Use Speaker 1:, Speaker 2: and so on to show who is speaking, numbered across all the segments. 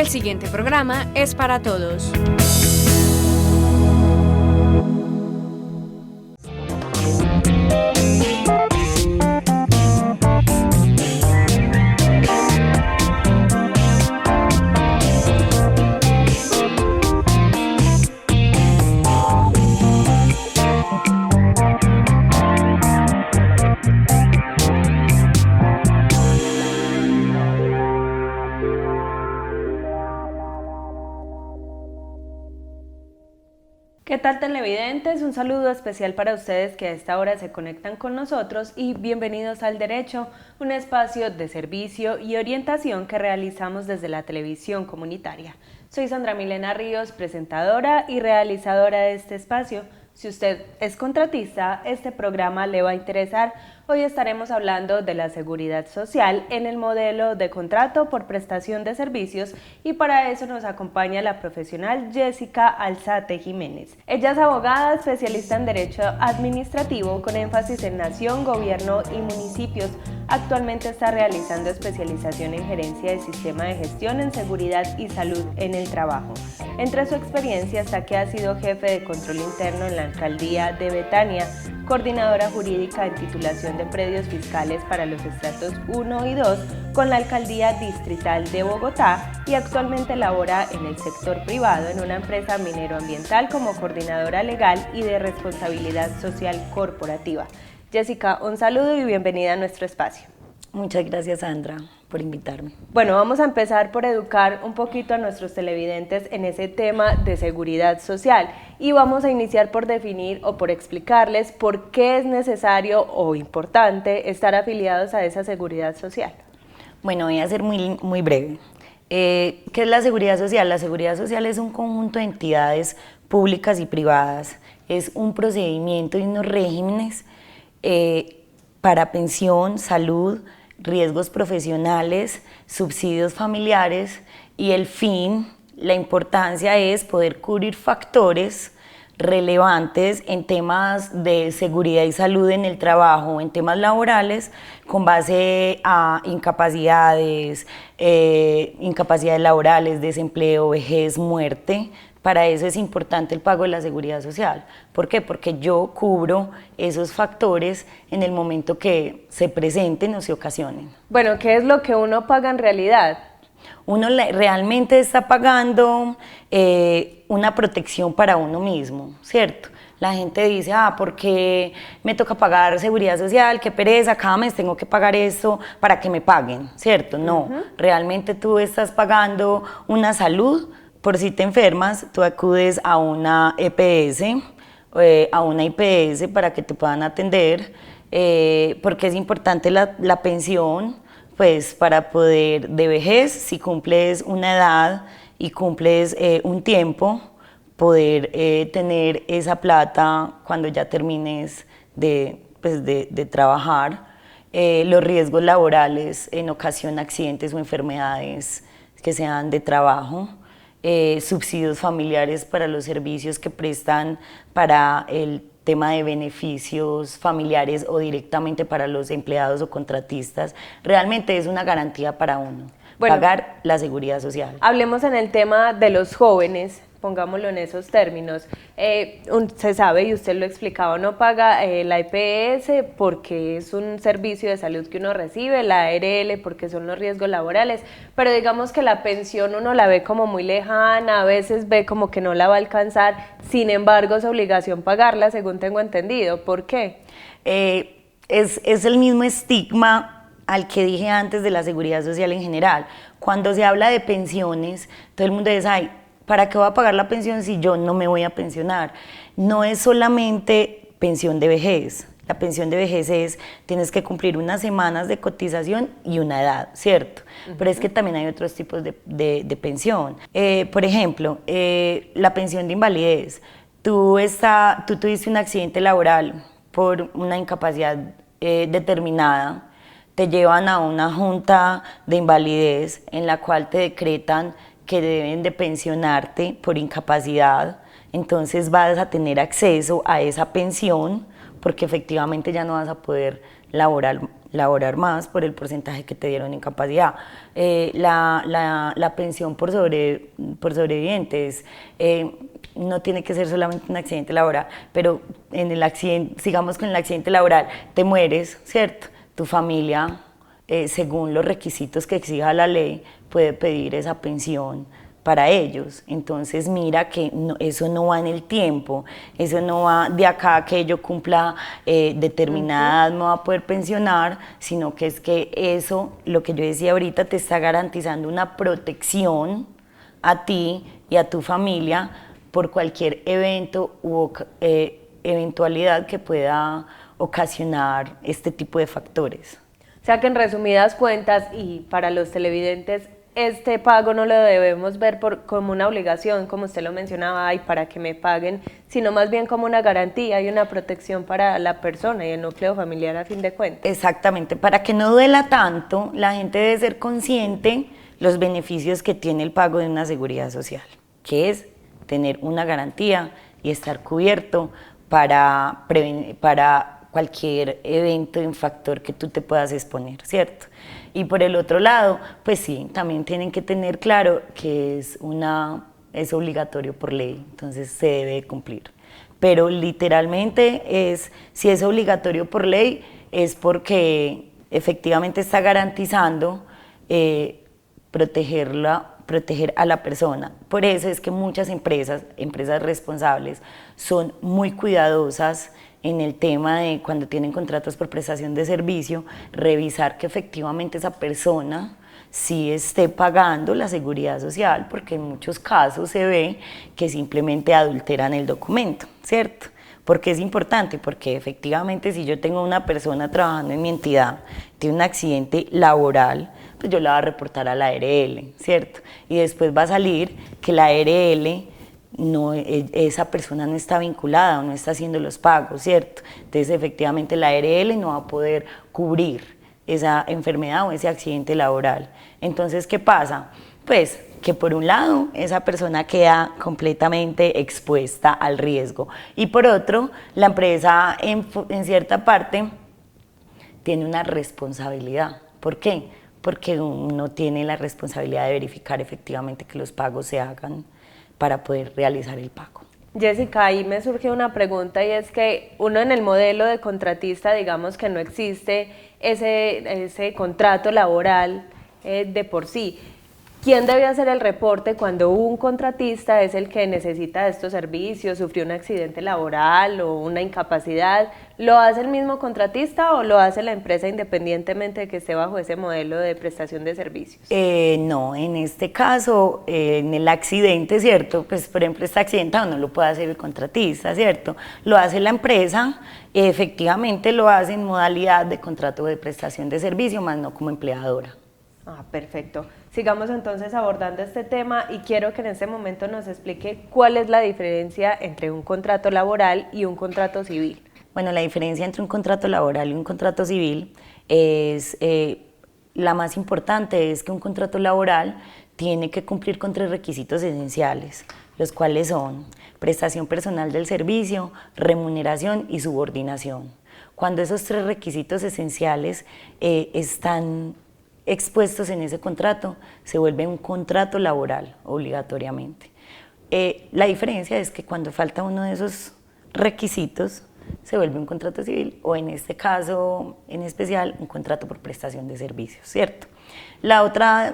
Speaker 1: siguiente programa es para todos.
Speaker 2: ¿Qué tal, televidentes? Un saludo especial para ustedes que a esta hora se conectan con nosotros y bienvenidos al Derecho, un espacio de servicio y orientación que realizamos desde la televisión comunitaria. Soy Sandra Milena Ríos, presentadora y realizadora de este espacio. Si usted es contratista, este programa le va a interesar. Hoy estaremos hablando de la seguridad social en el modelo de contrato por prestación de servicios y para eso nos acompaña la profesional Jessica Alzate Jiménez. Ella es abogada, especialista en Derecho Administrativo con énfasis en Nación, Gobierno y Municipios. Actualmente está realizando especialización en Gerencia del Sistema de Gestión en Seguridad y Salud en el Trabajo. Entre su experiencia está que ha sido jefe de control interno en la Alcaldía de Betania, coordinadora jurídica en titulación de predios fiscales para los estratos 1 y 2 con la Alcaldía Distrital de Bogotá y actualmente labora en el sector privado en una empresa mineroambiental como coordinadora legal y de responsabilidad social corporativa. Jessica, un saludo y bienvenida a nuestro espacio.
Speaker 3: Muchas gracias, Sandra, por invitarme.
Speaker 2: Bueno, vamos a empezar por educar un poquito a nuestros televidentes en ese tema de seguridad social y vamos a iniciar por definir o por explicarles por qué es necesario o importante estar afiliados a esa seguridad social.
Speaker 3: Bueno, voy a ser muy breve. ¿Qué es la seguridad social? La seguridad social es un conjunto de entidades públicas y privadas. Es un procedimiento y unos regímenes para pensión, salud, riesgos profesionales, subsidios familiares y el fin, la importancia es poder cubrir factores relevantes en temas de seguridad y salud en el trabajo, en temas laborales, con base a incapacidades laborales, desempleo, vejez, muerte. Para eso es importante el pago de la seguridad social. ¿Por qué? Porque yo cubro esos factores en el momento que se presenten o se ocasionen.
Speaker 2: Bueno, ¿qué es lo que uno paga en realidad?
Speaker 3: Uno realmente está pagando una protección para uno mismo, ¿cierto? La gente dice, ¿por qué me toca pagar seguridad social? Qué pereza, cada mes tengo que pagar esto para que me paguen, ¿cierto? No, realmente tú estás pagando una salud. Por si te enfermas, tú acudes a una EPS, a una IPS para que te puedan atender, porque es importante la pensión, pues para poder de vejez, si cumples una edad y cumples un tiempo, poder tener esa plata cuando ya termines de trabajar. Los riesgos laborales en ocasión de accidentes o enfermedades que sean de trabajo. Subsidios familiares para los servicios que prestan para el tema de beneficios familiares o directamente para los empleados o contratistas. Realmente es una garantía para uno, pagar la seguridad social.
Speaker 2: Hablemos en el tema de los jóvenes, pongámoslo en esos términos. Se sabe, y usted lo explicaba, uno paga la EPS porque es un servicio de salud que uno recibe, la ARL porque son los riesgos laborales, pero digamos que la pensión uno la ve como muy lejana, a veces ve como que no la va a alcanzar, sin embargo es obligación pagarla, según tengo entendido. ¿Por qué?
Speaker 3: Es el mismo estigma al que dije antes de la seguridad social en general. Cuando se habla de pensiones, todo el mundo dice, ay, ¿para qué voy a pagar la pensión si yo no me voy a pensionar? No es solamente pensión de vejez. La pensión de vejez es, tienes que cumplir unas semanas de cotización y una edad, ¿cierto? Pero es que también hay otros tipos de pensión. Por ejemplo, la pensión de invalidez. Tú tuviste un accidente laboral por una incapacidad determinada, te llevan a una junta de invalidez en la cual te decretan que deben de pensionarte por incapacidad, entonces vas a tener acceso a esa pensión porque efectivamente ya no vas a poder laborar laborar más por el porcentaje que te dieron en incapacidad. La pensión por sobrevivientes no tiene que ser solamente un accidente laboral, pero en el accidente, sigamos con el accidente laboral, te mueres, ¿cierto? Tu familia, según los requisitos que exija la ley, puede pedir esa pensión para ellos. Entonces mira que eso no va en el tiempo, eso no va de acá a que yo cumpla determinada edad, me va a poder pensionar, sino que es que eso, lo que yo decía ahorita, te está garantizando una protección a ti y a tu familia por cualquier evento u eventualidad que pueda ocasionar este tipo de factores.
Speaker 2: O sea que en resumidas cuentas, y para los televidentes, este pago no lo debemos ver como una obligación, como usted lo mencionaba, ay, para que me paguen, sino más bien como una garantía y una protección para la persona y el núcleo familiar a fin de cuentas.
Speaker 3: Exactamente, para que no duela tanto, la gente debe ser consciente los beneficios que tiene el pago de una seguridad social, que es tener una garantía y estar cubierto para cualquier evento en factor que tú te puedas exponer, ¿cierto? Y por el otro lado, pues sí, también tienen que tener claro que es obligatorio por ley, entonces se debe cumplir. Pero literalmente si es obligatorio por ley, es porque efectivamente está garantizando proteger a la persona. Por eso es que muchas empresas responsables, son muy cuidadosas en el tema de cuando tienen contratos por prestación de servicio, revisar que efectivamente esa persona sí esté pagando la seguridad social, porque en muchos casos se ve que simplemente adulteran el documento, ¿cierto? ¿Por qué es importante? Porque efectivamente si yo tengo una persona trabajando en mi entidad, tiene un accidente laboral, pues yo la voy a reportar a la ARL, ¿cierto? Y después va a salir que la ARL, esa persona no está vinculada o no está haciendo los pagos, ¿cierto? Entonces efectivamente la ARL no va a poder cubrir esa enfermedad o ese accidente laboral. Entonces, ¿qué pasa? Pues que por un lado esa persona queda completamente expuesta al riesgo y por otro la empresa en cierta parte tiene una responsabilidad. ¿Por qué? Porque uno tiene la responsabilidad de verificar efectivamente que los pagos se hagan para poder realizar el pago.
Speaker 2: Jessica, ahí me surge una pregunta y es que uno en el modelo de contratista, digamos que no existe ese contrato laboral de por sí. ¿Quién debe hacer el reporte cuando un contratista es el que necesita estos servicios, sufrió un accidente laboral o una incapacidad? ¿Lo hace el mismo contratista o lo hace la empresa independientemente de que esté bajo ese modelo de prestación de servicios?
Speaker 3: No, en este caso, en el accidente, ¿cierto? Pues por ejemplo, está accidentado, no lo puede hacer el contratista, ¿cierto? Lo hace la empresa, efectivamente lo hace en modalidad de contrato de prestación de servicio, más no como empleadora.
Speaker 2: Ah, perfecto. Sigamos entonces abordando este tema y quiero que en este momento nos explique cuál es la diferencia entre un contrato laboral y un contrato civil.
Speaker 3: Bueno, la diferencia entre un contrato laboral y un contrato civil es, la más importante es que un contrato laboral tiene que cumplir con 3 requisitos esenciales, los cuales son prestación personal del servicio, remuneración y subordinación. Cuando esos 3 requisitos esenciales están expuestos en ese contrato, se vuelve un contrato laboral obligatoriamente. La diferencia es que cuando falta uno de esos requisitos, se vuelve un contrato civil o en este caso en especial un contrato por prestación de servicios, ¿cierto? La otra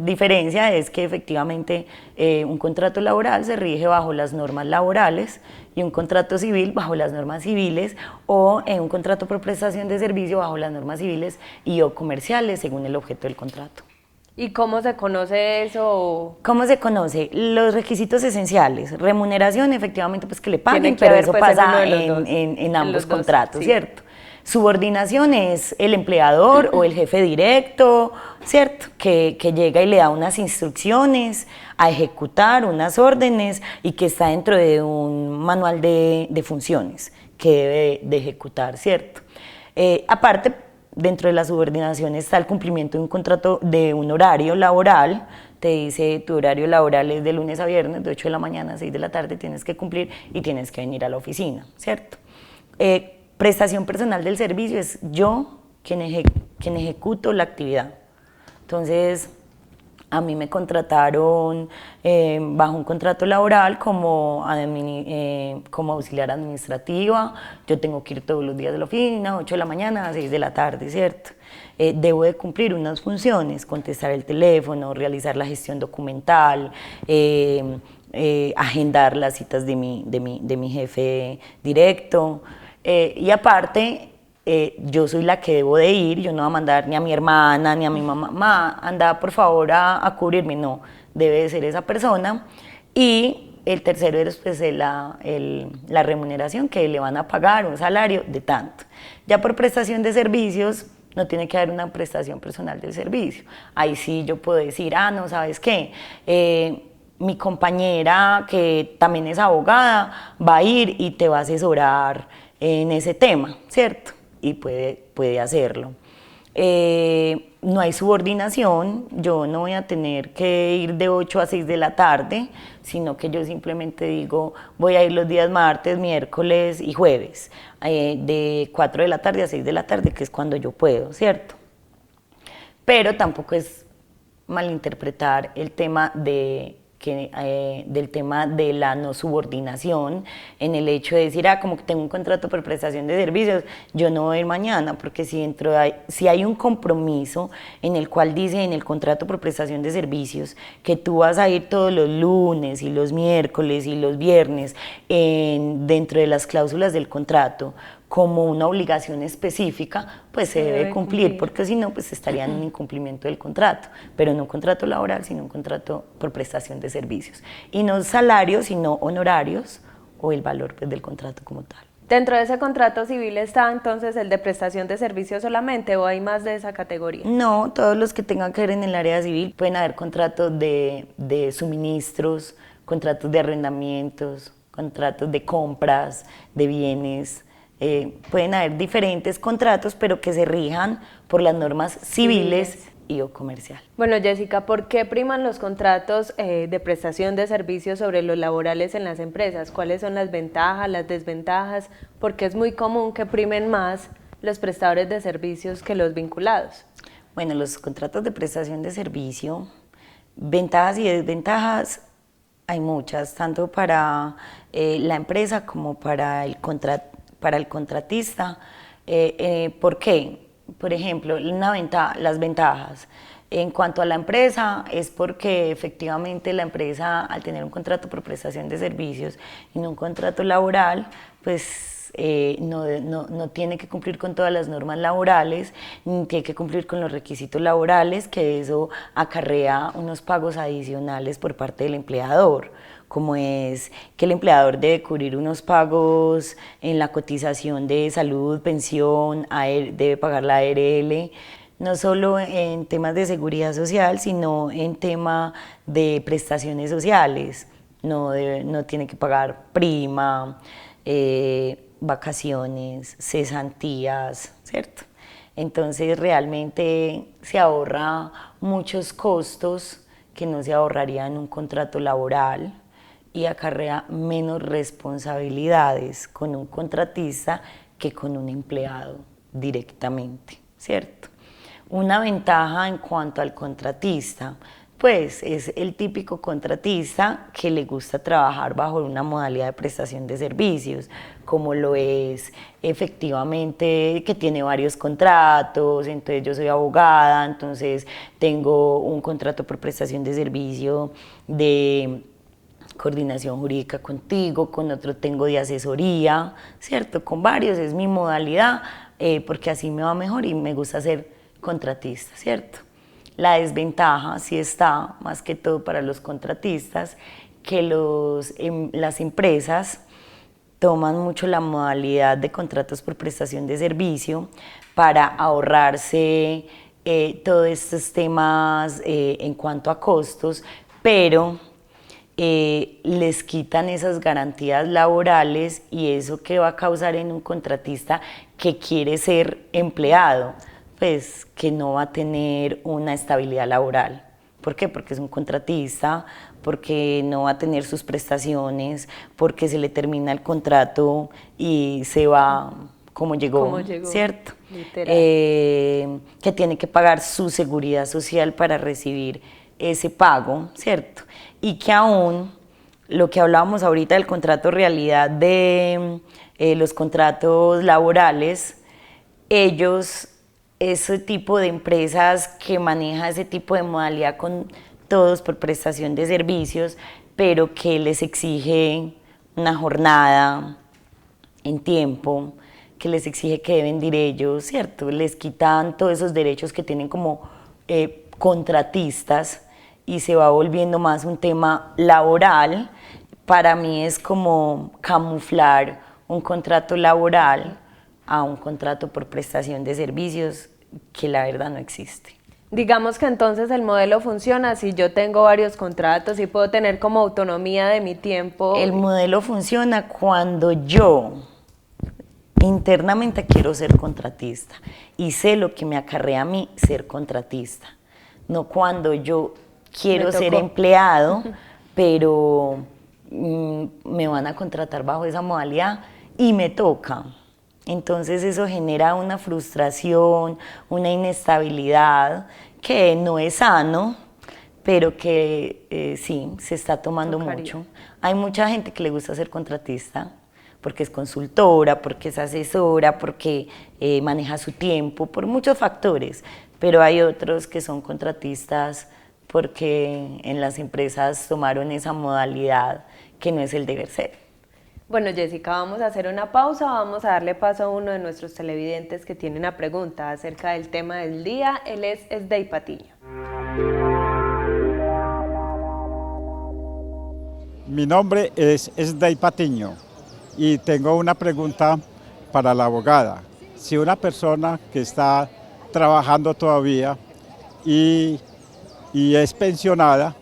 Speaker 3: diferencia es que efectivamente un contrato laboral se rige bajo las normas laborales y un contrato civil bajo las normas civiles o un contrato por prestación de servicio bajo las normas civiles y o comerciales según el objeto del contrato.
Speaker 2: ¿Y cómo se conoce eso?
Speaker 3: ¿Cómo se conoce? Los requisitos esenciales, remuneración efectivamente pues que le paguen,
Speaker 2: que
Speaker 3: pero
Speaker 2: haber,
Speaker 3: eso
Speaker 2: pues,
Speaker 3: pasa
Speaker 2: en
Speaker 3: ambos
Speaker 2: dos,
Speaker 3: contratos,
Speaker 2: sí.
Speaker 3: ¿cierto? Subordinación es el empleador o el jefe directo, ¿cierto? Que llega y le da unas instrucciones a ejecutar, unas órdenes y que está dentro de un manual de funciones que debe de ejecutar, ¿cierto? Aparte, dentro de la subordinación está el cumplimiento de un contrato de un horario laboral. Te dice tu horario laboral es de lunes a viernes, de 8 de la mañana a 6 de la tarde, tienes que cumplir y tienes que venir a la oficina, ¿cierto? Prestación personal del servicio es yo quien ejecuto la actividad. Entonces, a mí me contrataron bajo un contrato laboral como auxiliar administrativa. Yo tengo que ir todos los días de la oficina, 8 de la mañana a 6 de la tarde, ¿cierto? Debo de cumplir unas funciones, contestar el teléfono, realizar la gestión documental, agendar las citas de mi jefe directo. Y aparte, yo soy la que debo de ir, yo no voy a mandar ni a mi hermana ni a mi mamá, anda por favor a cubrirme, no, debe de ser esa persona. Y el tercero es pues, la remuneración que le van a pagar, un salario de tanto. Ya por prestación de servicios, no tiene que haber una prestación personal del servicio. Ahí sí yo puedo decir, no, ¿sabes qué? Mi compañera, que también es abogada, va a ir y te va a asesorar en ese tema, ¿cierto? Y puede hacerlo. No hay subordinación, yo no voy a tener que ir de 8 a 6 de la tarde, sino que yo simplemente digo, voy a ir los días martes, miércoles y jueves, de 4 de la tarde a 6 de la tarde, que es cuando yo puedo, ¿cierto? Pero tampoco es malinterpretar el tema del tema de la no subordinación, en el hecho de decir, como que tengo un contrato por prestación de servicios, yo no voy a ir mañana, porque si hay un compromiso en el cual dice en el contrato por prestación de servicios que tú vas a ir todos los lunes y los miércoles y los viernes dentro de las cláusulas del contrato, como una obligación específica, pues se debe cumplir, porque si no, pues estaría en un incumplimiento del contrato, pero no un contrato laboral, sino un contrato por prestación de servicios. Y no salarios, sino honorarios o el valor pues, del contrato como tal.
Speaker 2: ¿Dentro de ese contrato civil está entonces el de prestación de servicios solamente o hay más de esa categoría?
Speaker 3: No, todos los que tengan que ver en el área civil pueden haber contratos de suministros, contratos de arrendamientos, contratos de compras de bienes. Pueden haber diferentes contratos, pero que se rijan por las normas civiles y o comercial.
Speaker 2: Bueno, Jessica, ¿por qué priman los contratos de prestación de servicios sobre los laborales en las empresas? ¿Cuáles son las ventajas, las desventajas? Porque es muy común que primen más los prestadores de servicios que los vinculados.
Speaker 3: Bueno, los contratos de prestación de servicio, ventajas y desventajas hay muchas, tanto para la empresa como para el contratista. ¿Por qué? Por ejemplo, las ventajas. En cuanto a la empresa, es porque efectivamente la empresa, al tener un contrato por prestación de servicios y no un contrato laboral, pues no tiene que cumplir con todas las normas laborales, ni tiene que cumplir con los requisitos laborales, que eso acarrea unos pagos adicionales por parte del empleador, como es que el empleador debe cubrir unos pagos en la cotización de salud, pensión, debe pagar la ARL, no solo en temas de seguridad social, sino en tema de prestaciones sociales. No tiene que pagar prima, vacaciones, cesantías, ¿cierto? Entonces realmente se ahorra muchos costos que no se ahorraría en un contrato laboral y acarrea menos responsabilidades con un contratista que con un empleado directamente, ¿cierto? Una ventaja en cuanto al contratista, pues es el típico contratista que le gusta trabajar bajo una modalidad de prestación de servicios, como lo es efectivamente que tiene varios contratos. Entonces yo soy abogada, entonces tengo un contrato por prestación de servicio de coordinación jurídica contigo, con otro tengo de asesoría, ¿cierto? Con varios es mi modalidad, porque así me va mejor y me gusta ser contratista, ¿cierto? La desventaja sí está, más que todo para los contratistas, que las empresas toman mucho la modalidad de contratos por prestación de servicio para ahorrarse todos estos temas en cuanto a costos, pero les quitan esas garantías laborales y eso que va a causar en un contratista que quiere ser empleado, pues que no va a tener una estabilidad laboral. ¿Por qué? Porque es un contratista, porque no va a tener sus prestaciones, porque se le termina el contrato y se va cómo llegó,
Speaker 2: ¿Cómo llegó?
Speaker 3: ¿cierto?
Speaker 2: Literal.
Speaker 3: Que tiene que pagar su seguridad social para recibir ese pago, ¿cierto? Y que aún, lo que hablábamos ahorita del contrato realidad de los contratos laborales, ellos, ese tipo de empresas que maneja ese tipo de modalidad con todos por prestación de servicios, pero que les exige una jornada en tiempo, que les exige que deben ir ellos, ¿cierto? Les quitan todos esos derechos que tienen como contratistas y se va volviendo más un tema laboral. Para mí es como camuflar un contrato laboral a un contrato por prestación de servicios que la verdad no existe.
Speaker 2: Digamos que entonces el modelo funciona si yo tengo varios contratos y puedo tener como autonomía de mi tiempo.
Speaker 3: El modelo funciona cuando yo internamente quiero ser contratista y sé lo que me acarrea a mí ser contratista, no cuando yo quiero ser empleado, pero me van a contratar bajo esa modalidad y me toca. Entonces eso genera una frustración, una inestabilidad que no es sano, pero que sí, se está tomando mucho. Hay mucha gente que le gusta ser contratista, porque es consultora, porque es asesora, porque maneja su tiempo, por muchos factores, pero hay otros que son contratistas porque en las empresas tomaron esa modalidad que no es el deber ser.
Speaker 2: Bueno, Jessica, vamos a hacer una pausa, vamos a darle paso a uno de nuestros televidentes que tiene una pregunta acerca del tema del día. Él es Esdey Patiño.
Speaker 4: Mi nombre es Esdey Patiño y tengo una pregunta para la abogada. Si una persona que está trabajando todavía y es pensionada,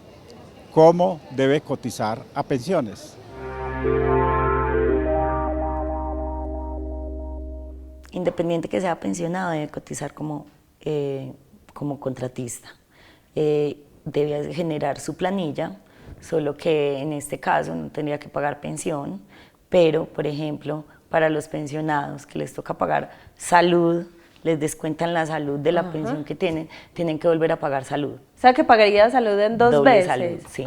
Speaker 4: ¿cómo debe cotizar a pensiones?
Speaker 3: Independiente que sea pensionado, debe cotizar como contratista. Debe generar su planilla, solo que en este caso no tendría que pagar pensión, pero, por ejemplo, para los pensionados que les toca pagar salud, les descuentan la salud de la pensión que tienen que volver a pagar salud.
Speaker 2: O sea, que pagaría salud en dos
Speaker 3: Doble
Speaker 2: veces.
Speaker 3: salud, sí.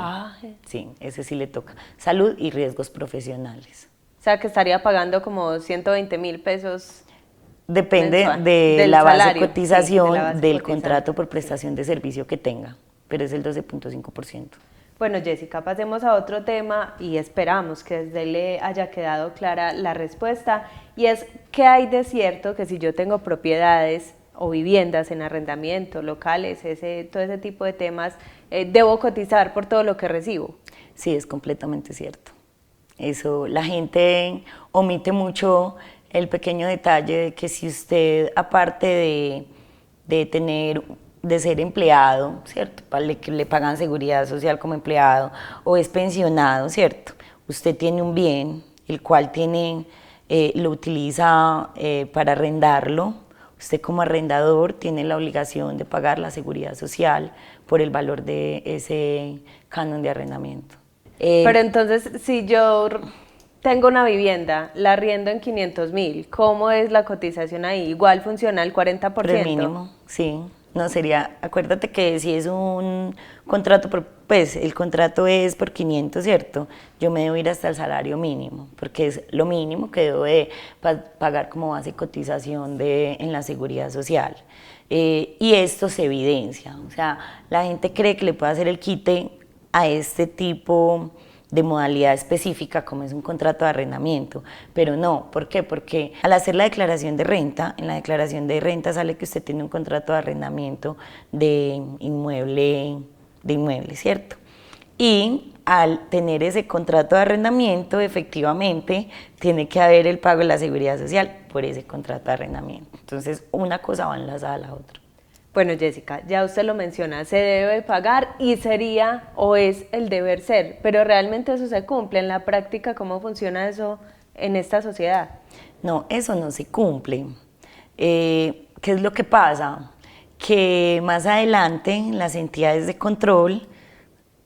Speaker 3: Sí, ese sí le toca. Salud y riesgos profesionales.
Speaker 2: O sea, que estaría pagando como 120.000 pesos.
Speaker 3: Depende
Speaker 2: mensual,
Speaker 3: de la base
Speaker 2: salario,
Speaker 3: de cotización
Speaker 2: sí, de la base
Speaker 3: del
Speaker 2: cotizante.
Speaker 3: contrato por prestación de servicio que tenga, pero es el 12.5%.
Speaker 2: Bueno, Jessica, pasemos a otro tema y esperamos que desde le haya quedado clara la respuesta, y es ¿qué hay de cierto que si yo tengo propiedades o viviendas en arrendamiento, locales, todo ese tipo de temas, debo cotizar por todo lo que recibo?
Speaker 3: Sí, es completamente cierto. Eso, la gente omite mucho el pequeño detalle de que si usted, aparte de ser empleado, ¿cierto? Que le pagan seguridad social como empleado, o es pensionado, ¿cierto? Usted tiene un bien, el cual lo utiliza para arrendarlo. Usted como arrendador tiene la obligación de pagar la seguridad social por el valor de ese canon de arrendamiento.
Speaker 2: Pero entonces, si yo tengo una vivienda, la arriendo en 500.000, ¿cómo es la cotización ahí? ¿Igual funciona el 40%?
Speaker 3: Pero mínimo, sí. No sería, acuérdate que si es un contrato, pues el contrato es por 500, ¿cierto? Yo me debo ir hasta el salario mínimo, porque es lo mínimo que debo de pagar como base de cotización en la seguridad social. Y esto se evidencia, o sea, la gente cree que le puede hacer el quite a este tipo de modalidad específica como es un contrato de arrendamiento, pero no. ¿Por qué? Porque al hacer la declaración de renta, en la declaración de renta sale que usted tiene un contrato de arrendamiento de inmueble, ¿cierto? Y al tener ese contrato de arrendamiento, efectivamente, tiene que haber el pago de la seguridad social por ese contrato de arrendamiento. Entonces, una cosa va enlazada a la otra.
Speaker 2: Bueno, Jessica, ya usted lo menciona, se debe pagar y sería o es el deber ser, pero realmente eso se cumple en la práctica. ¿Cómo funciona eso en esta sociedad?
Speaker 3: No, eso no se cumple. ¿Qué es lo que pasa? Que más adelante las entidades de control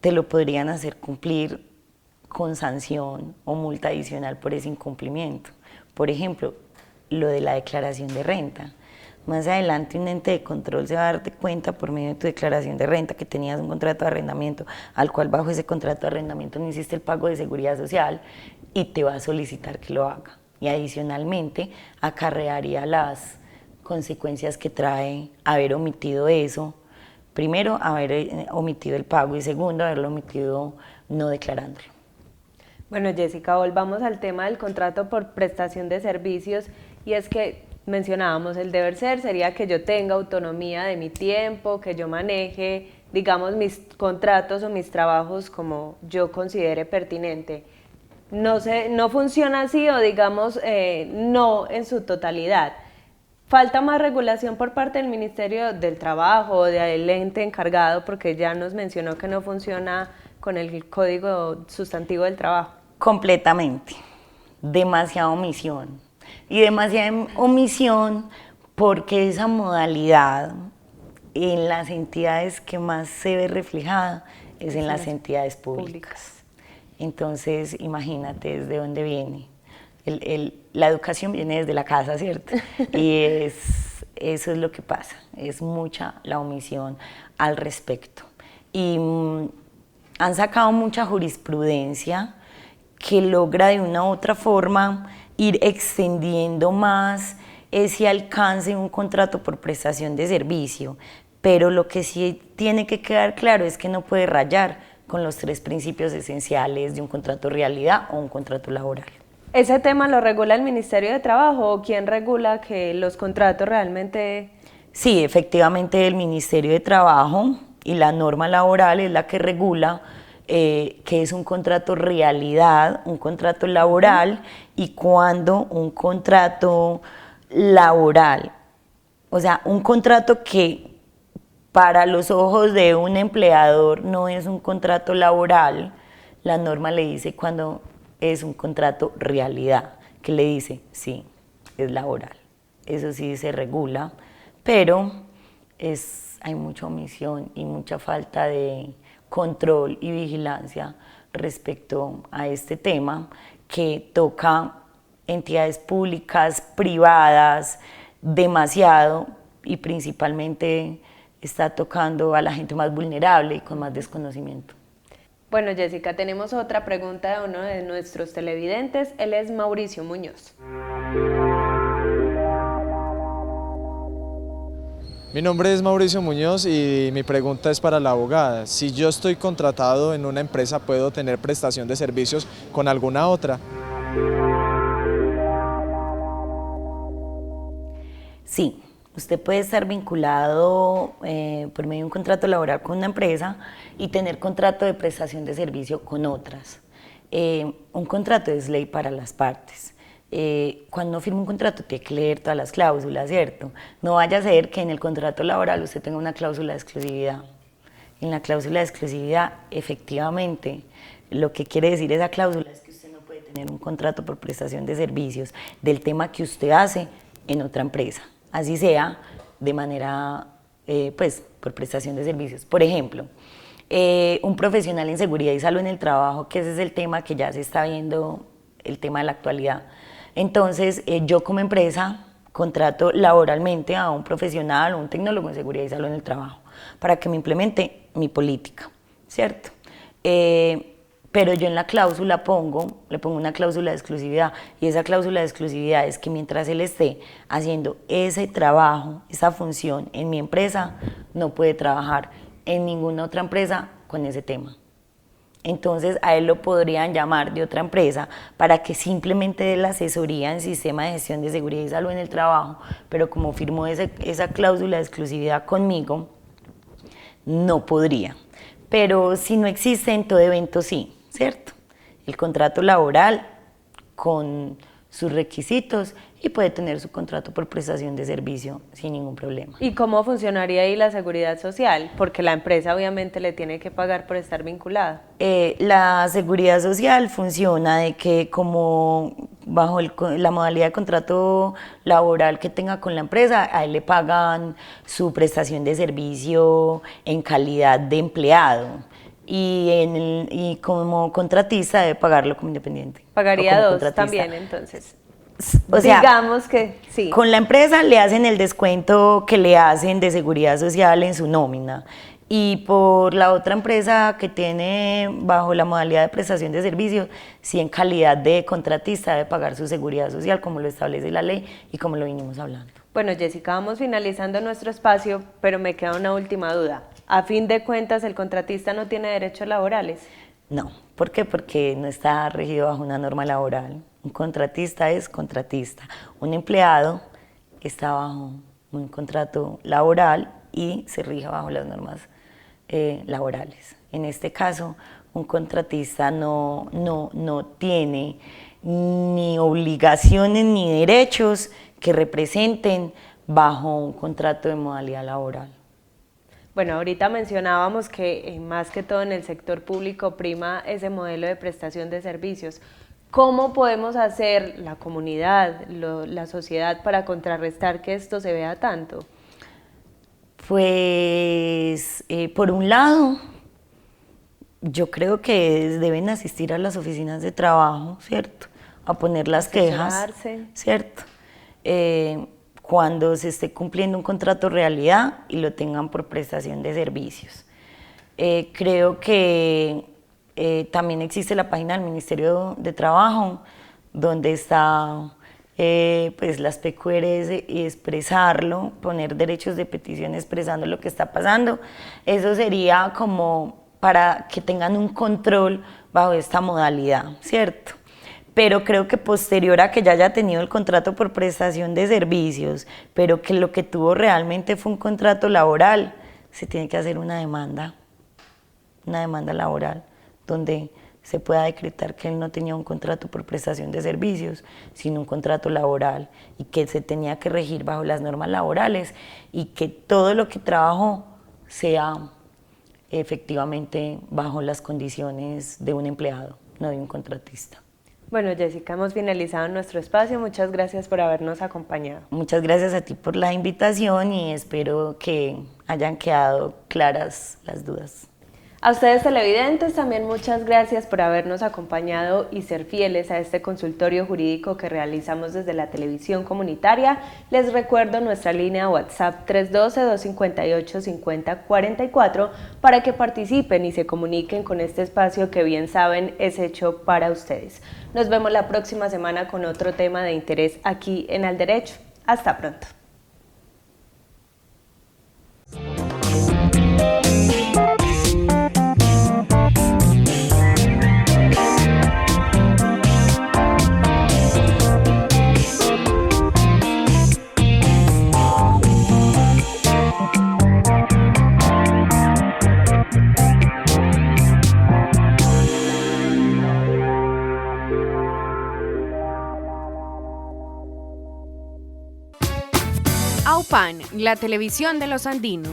Speaker 3: te lo podrían hacer cumplir con sanción o multa adicional por ese incumplimiento. Por ejemplo, lo de la declaración de renta. Más adelante un ente de control se va a dar cuenta por medio de tu declaración de renta que tenías un contrato de arrendamiento, al cual bajo ese contrato de arrendamiento no hiciste el pago de seguridad social y te va a solicitar que lo haga. Y adicionalmente acarrearía las consecuencias que trae haber omitido eso. Primero, haber omitido el pago y segundo, haberlo omitido no declarándolo.
Speaker 2: Bueno, Jessica, volvamos al tema del contrato por prestación de servicios y es que mencionábamos el deber ser sería que yo tenga autonomía de mi tiempo, que yo maneje, digamos, mis contratos o mis trabajos como yo considere pertinente. No sé, no funciona así o digamos no en su totalidad. Falta más regulación por parte del Ministerio del Trabajo o del ente encargado porque ya nos mencionó que no funciona con el Código Sustantivo del Trabajo.
Speaker 3: Completamente. Demasiada omisión. Y demasiada omisión porque esa modalidad en las entidades que más se ve reflejada es en las entidades públicas. Entonces, imagínate desde dónde viene. La educación viene desde la casa, ¿cierto? Y eso es lo que pasa, es mucha la omisión al respecto. Y han sacado mucha jurisprudencia que logra de una u otra forma ir extendiendo más ese alcance de un contrato por prestación de servicio, pero lo que sí tiene que quedar claro es que no puede rayar con los 3 principios esenciales de un contrato realidad o un contrato laboral.
Speaker 2: ¿Ese tema lo regula el Ministerio de Trabajo o quién regula que los contratos realmente...?
Speaker 3: Sí, efectivamente el Ministerio de Trabajo y la norma laboral es la que regula que es un contrato realidad, un contrato laboral y cuando un contrato laboral, o sea, un contrato que para los ojos de un empleador no es un contrato laboral, la norma le dice cuando es un contrato realidad, que le dice, sí, es laboral. Eso sí se regula, pero hay mucha omisión y mucha falta de control y vigilancia respecto a este tema que toca entidades públicas, privadas, demasiado y principalmente está tocando a la gente más vulnerable y con más desconocimiento.
Speaker 2: Bueno, Jessica, tenemos otra pregunta de uno de nuestros televidentes. Él es Mauricio Muñoz.
Speaker 5: Mi nombre es Mauricio Muñoz y mi pregunta es para la abogada. Si yo estoy contratado en una empresa, ¿puedo tener prestación de servicios con alguna otra?
Speaker 3: Sí, usted puede estar vinculado por medio de un contrato laboral con una empresa y tener contrato de prestación de servicio con otras. Un contrato es ley para las partes. Cuando uno firma un contrato tiene que leer todas las cláusulas, ¿cierto? No vaya a ser que en el contrato laboral usted tenga una cláusula de exclusividad. En la cláusula de exclusividad, efectivamente, lo que quiere decir esa cláusula es que usted no puede tener un contrato por prestación de servicios del tema que usted hace en otra empresa, así sea de manera, por prestación de servicios. Por ejemplo, un profesional en seguridad y salud en el trabajo, que ese es el tema que ya se está viendo, el tema de la actualidad. Entonces, yo como empresa contrato laboralmente a un profesional o un tecnólogo en seguridad y salud en el trabajo para que me implemente mi política, ¿cierto? Pero yo en la cláusula le pongo una cláusula de exclusividad y esa cláusula de exclusividad es que mientras él esté haciendo ese trabajo, esa función en mi empresa, no puede trabajar en ninguna otra empresa con ese tema. Entonces a él lo podrían llamar de otra empresa para que simplemente dé la asesoría en sistema de gestión de seguridad y salud en el trabajo, pero como firmó esa cláusula de exclusividad conmigo, no podría. Pero si no existe en todo evento sí, ¿cierto? El contrato laboral con sus requisitos y puede tener su contrato por prestación de servicio sin ningún problema.
Speaker 2: ¿Y cómo funcionaría ahí la seguridad social? Porque la empresa obviamente le tiene que pagar por estar vinculada.
Speaker 3: La seguridad social funciona de que como bajo la modalidad de contrato laboral que tenga con la empresa, a él le pagan su prestación de servicio en calidad de empleado. Y como contratista debe pagarlo como independiente.
Speaker 2: Pagaría dos también, entonces.
Speaker 3: O sea,
Speaker 2: digamos que sí.
Speaker 3: con la empresa le hacen el descuento que le hacen de seguridad social en su nómina. Y por la otra empresa que tiene bajo la modalidad de prestación de servicios, sí en calidad de contratista debe pagar su seguridad social como lo establece la ley y como lo vinimos hablando.
Speaker 2: Bueno, Jessica, vamos finalizando nuestro espacio, pero me queda una última duda. A fin de cuentas, ¿el contratista no tiene derechos laborales?
Speaker 3: No, ¿por qué? Porque no está regido bajo una norma laboral. Un contratista es contratista. Un empleado está bajo un contrato laboral y se rige bajo las normas laborales. En este caso, un contratista no tiene ni obligaciones ni derechos que representen bajo un contrato de modalidad laboral.
Speaker 2: Bueno, ahorita mencionábamos que más que todo en el sector público prima ese modelo de prestación de servicios. ¿Cómo podemos hacer la comunidad, la sociedad para contrarrestar que esto se vea tanto?
Speaker 3: Pues, por un lado, yo creo que deben asistir a las oficinas de trabajo, ¿cierto? A poner las quejas,
Speaker 2: Asesorarse.
Speaker 3: ¿cierto? Cuando se esté cumpliendo un contrato realidad y lo tengan por prestación de servicios. Creo que también existe la página del Ministerio de Trabajo, donde está pues las PQRs y expresarlo, poner derechos de petición expresando lo que está pasando. Eso sería como para que tengan un control bajo esta modalidad, ¿cierto? Pero creo que posterior a que ya haya tenido el contrato por prestación de servicios, pero que lo que tuvo realmente fue un contrato laboral, se tiene que hacer una demanda laboral, donde se pueda decretar que él no tenía un contrato por prestación de servicios, sino un contrato laboral, y que se tenía que regir bajo las normas laborales, y que todo lo que trabajó sea efectivamente bajo las condiciones de un empleado, no de un contratista.
Speaker 2: Bueno, Jessica, hemos finalizado nuestro espacio. Muchas gracias por habernos acompañado.
Speaker 3: Muchas gracias a ti por la invitación y espero que hayan quedado claras las dudas.
Speaker 2: A ustedes televidentes también muchas gracias por habernos acompañado y ser fieles a este consultorio jurídico que realizamos desde la televisión comunitaria. Les recuerdo nuestra línea WhatsApp 312-258-5044 para que participen y se comuniquen con este espacio que bien saben es hecho para ustedes. Nos vemos la próxima semana con otro tema de interés aquí en Al Derecho. Hasta pronto.
Speaker 1: AUPAN, la televisión de los andinos.